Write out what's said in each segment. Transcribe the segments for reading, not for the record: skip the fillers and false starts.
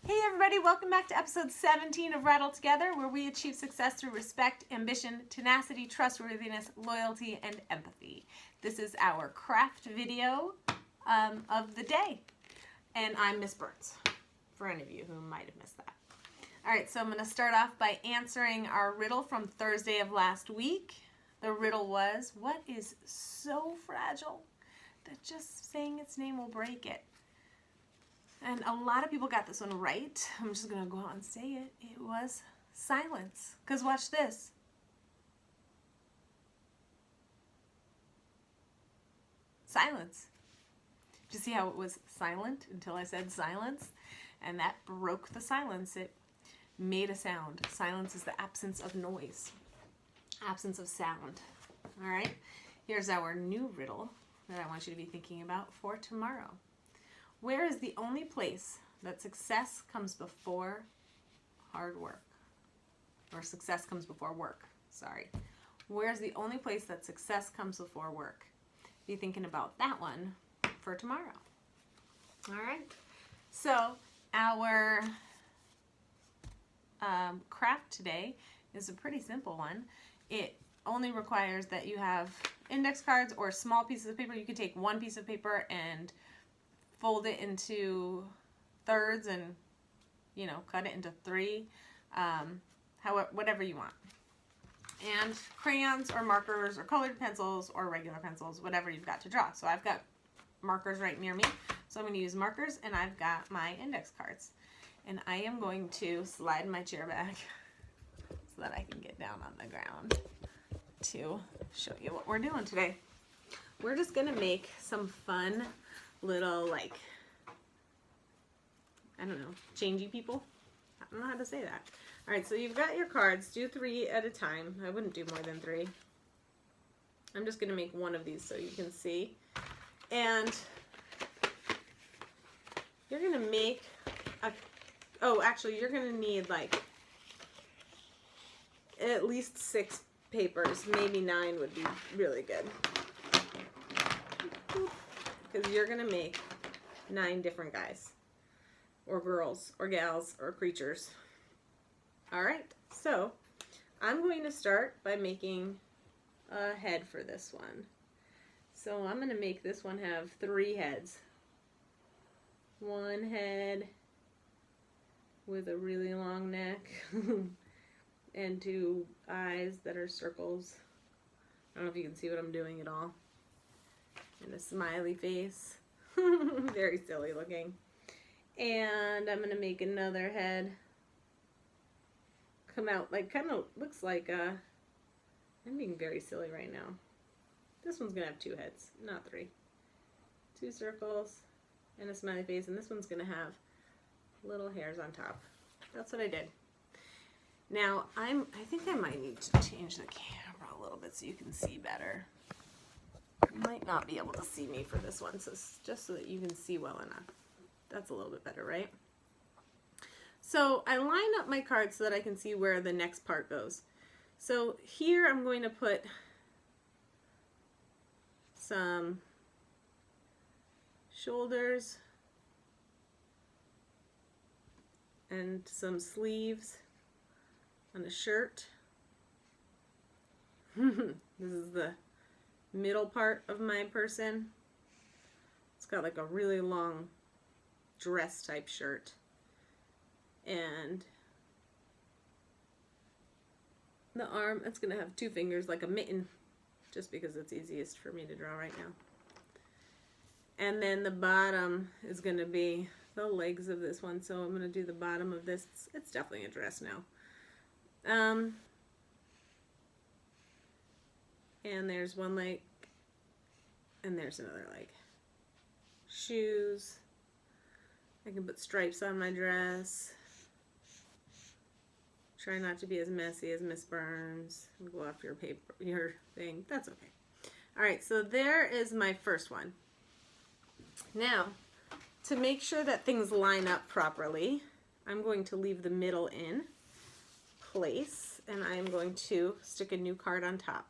Hey everybody, welcome back to episode 17 of Rattle Together, where we achieve success through respect, ambition, tenacity, trustworthiness, loyalty, and empathy. This is our craft video of the day, and I'm Miss Burns, for any of you who might have missed that. Alright, so I'm going to start off by answering our riddle from Thursday of last week. The riddle was, what is so fragile that just saying its name will break it? And a lot of people got this one right. I'm just going to go out and say it. It was silence. Because watch this. Silence. Did you see how it was silent until I said silence? And that broke the silence. It made a sound. Silence is the absence of noise. Absence of sound. All right. Here's our new riddle that I want you to be thinking about for tomorrow. Where is the only place that success comes before hard work? Or success comes before work, sorry. Where's the only place that success comes before work? Be thinking about that one for tomorrow. All right. So our craft today is a pretty simple one. It only requires that you have index cards or small pieces of paper. You can take one piece of paper and fold it into thirds and, cut it into three, whatever you want. And crayons or markers or colored pencils or regular pencils, whatever you've got to draw. So I've got markers right near me, so I'm going to use markers, and I've got my index cards. And I am going to slide my chair back so that I can get down on the ground to show you what we're doing today. We're just going to make some fun little, I don't know, changey people. I don't know how to say that. All right, so you've got your cards. Do 3 at a time. I wouldn't do more than 3. I'm just going to make one of these so you can see. And you're going to make you're going to need at least 6 papers. Maybe 9 would be really good. Because you're going to make 9 different guys, or girls, or gals, or creatures. Alright, so I'm going to start by making a head for this one. So I'm going to make this one have 3 heads. One head with a really long neck, and 2 eyes that are circles. I don't know if you can see what I'm doing at all. And a smiley face. Very silly looking. And I'm going to make another head come out kind of looks like I'm being very silly right now. This one's going to have 2 heads, not 3. 2 circles and a smiley face, and this one's going to have little hairs on top. That's what I did. Now, I think I might need to change the camera a little bit so you can see better. You might not be able to see me for this one, so just so that you can see well enough. That's a little bit better, right? So I line up my cards so that I can see where the next part goes. So here I'm going to put some shoulders and some sleeves on a shirt. This is the middle part of my person. It's got a really long dress type shirt, and the arm, it's gonna have 2 fingers like a mitten, just because it's easiest for me to draw right now. And then the bottom is gonna be the legs of this one, so I'm gonna do the bottom of this. It's definitely a dress now. And there's one leg, and there's another leg. Shoes. I can put stripes on my dress. Try not to be as messy as Miss Burns. Go off your paper, your thing. That's okay. Alright, so there is my first one. Now, to make sure that things line up properly, I'm going to leave the middle in place, and I'm going to stick a new card on top.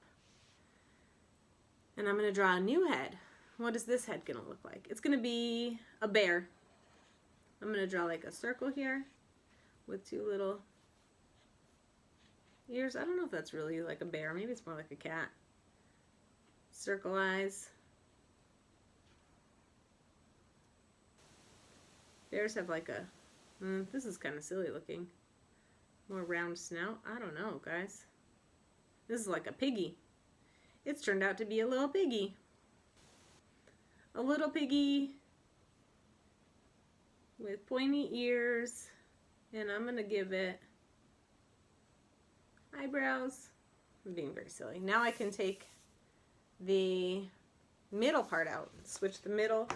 And I'm going to draw a new head. What is this head going to look like? It's going to be a bear. I'm going to draw like a circle here with two little ears. I don't know if that's really like a bear. Maybe it's more like a cat. Circle eyes. Bears have like a, this is kind of silly looking. More round snout. I don't know, guys. This is like a piggy. It's turned out to be a little piggy. A little piggy with pointy ears. And I'm going to give it eyebrows. I'm being very silly. Now I can take the middle part out. Switch the middle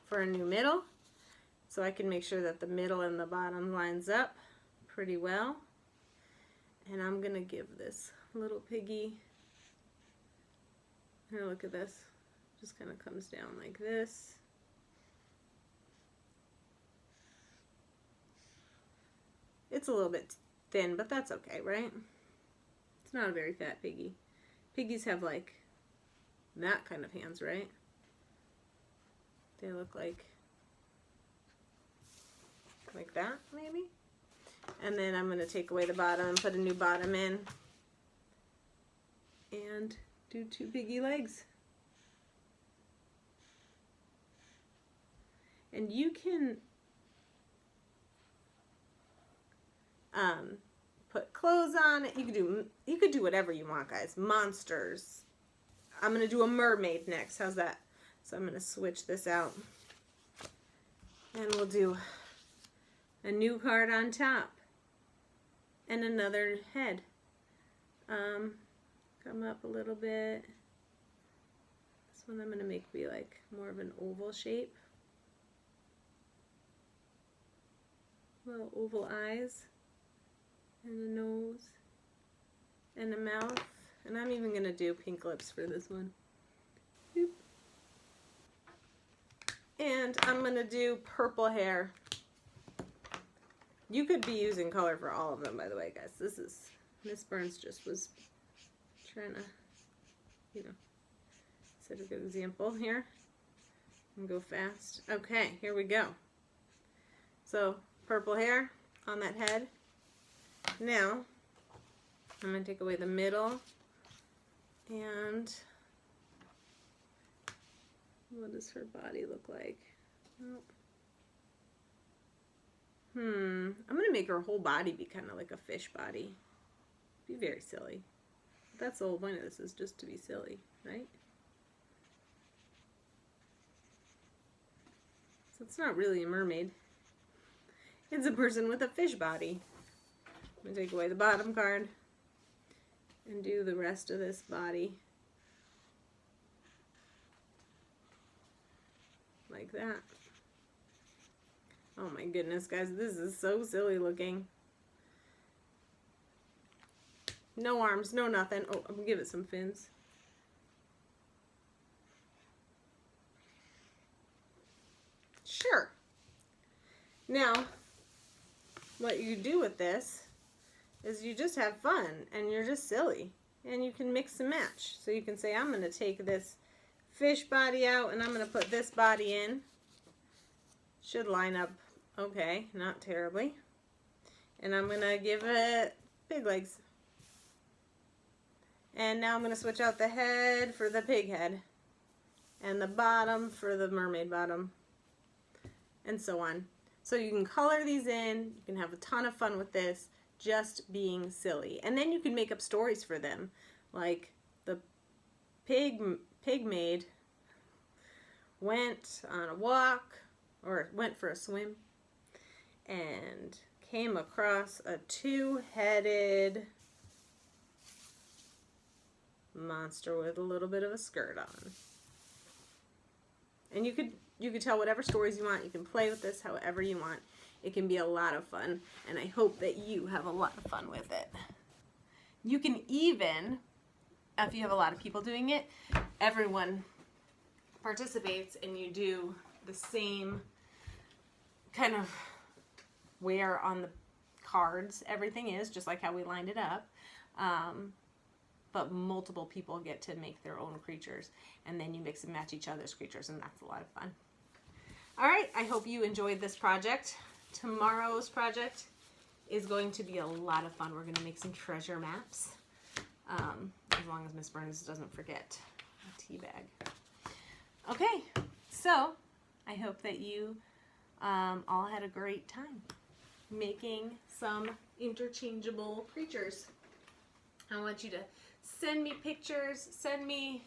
for a new middle. So I can make sure that the middle and the bottom lines up pretty well. And I'm going to give this little piggy, here, look at this, just kind of comes down like this. It's a little bit thin, but that's okay, right? It's not a very fat piggy. Piggies have like that kind of hands, right? They look like that, maybe? And then I'm going to take away the bottom and put a new bottom in and do two piggy legs. And you can put clothes on it. You could do whatever you want, guys. Monsters. I'm going to do a mermaid next. How's that? So I'm going to switch this out. And we'll do a new card on top. And another head. Come up a little bit. This one I'm going to make be like more of an oval shape. Little oval eyes. And a nose. And a mouth. And I'm even going to do pink lips for this one. Boop. And I'm going to do purple hair. You could be using color for all of them, by the way, guys. Miss Burns just was trying to, set a good example here. And go fast. Okay, here we go. So, purple hair on that head. Now, I'm going to take away the middle. And what does her body look like? Nope. I'm going to make her whole body be kind of like a fish body. Be very silly. That's the whole point of this, is just to be silly, right? So it's not really a mermaid. It's a person with a fish body. I'm going to take away the bottom card and do the rest of this body like that. Oh my goodness, guys, this is so silly looking. No arms, no nothing. Oh, I'm gonna give it some fins. Sure. Now, what you do with this is you just have fun and you're just silly. And you can mix and match. So you can say, I'm going to take this fish body out and I'm going to put this body in. Should line up okay, not terribly. And I'm going to give it pig legs. And now I'm going to switch out the head for the pig head. And the bottom for the mermaid bottom. And so on. So you can color these in. You can have a ton of fun with this. Just being silly. And then you can make up stories for them. Like the pig maid went on a walk, or went for a swim, and came across a two-headed monster with a little bit of a skirt on. And you could tell whatever stories you want. You can play with this however you want. It can be a lot of fun, and I hope that you have a lot of fun with it. You can even, if you have a lot of people doing it, everyone participates and you do the same kind of where on the cards everything is, just like how we lined it up. But multiple people get to make their own creatures, and then you mix and match each other's creatures, and that's a lot of fun. All right, I hope you enjoyed this project. Tomorrow's project is going to be a lot of fun. We're going to make some treasure maps, as long as Miss Burns doesn't forget a tea bag. Okay, so I hope that you all had a great time making some interchangeable creatures. I want you to send me pictures, send me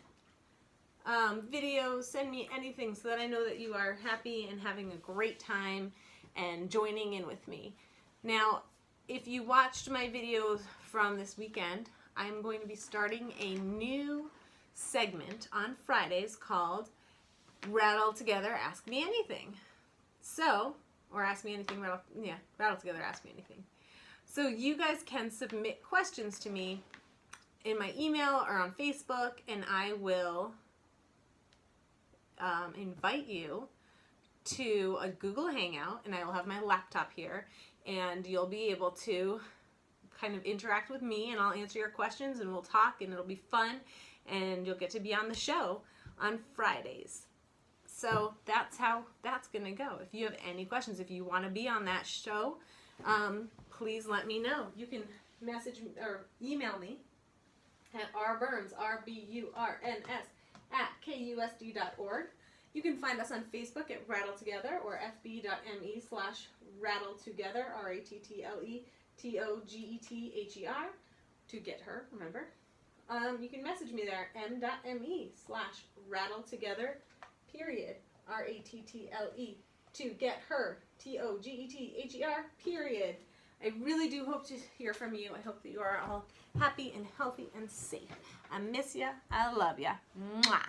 videos, send me anything so that I know that you are happy and having a great time and joining in with me. Now, if you watched my videos from this weekend, I'm going to be starting a new segment on Fridays called Rattle Together, Ask Me Anything. So, or Ask Me Anything, Rattle Together, Ask Me Anything. So you guys can submit questions to me in my email or on Facebook, and I will invite you to a Google Hangout, and I will have my laptop here, and you'll be able to kind of interact with me, and I'll answer your questions, and we'll talk, and it'll be fun, and you'll get to be on the show on Fridays. So that's how that's going to go. If you have any questions, if you want to be on that show, please let me know. You can message me or email me at rburns, rburns, @kusd.org. You can find us on Facebook at Rattle Together or fb.me/rattletogether, RATTLE to get her, remember. You can message me there, m.me/rattletogether, period, RATTLE, to get her, TOGETHER, period. I really do hope to hear from you. I hope that you are all happy and healthy and safe. I miss ya. I love ya. Mwah.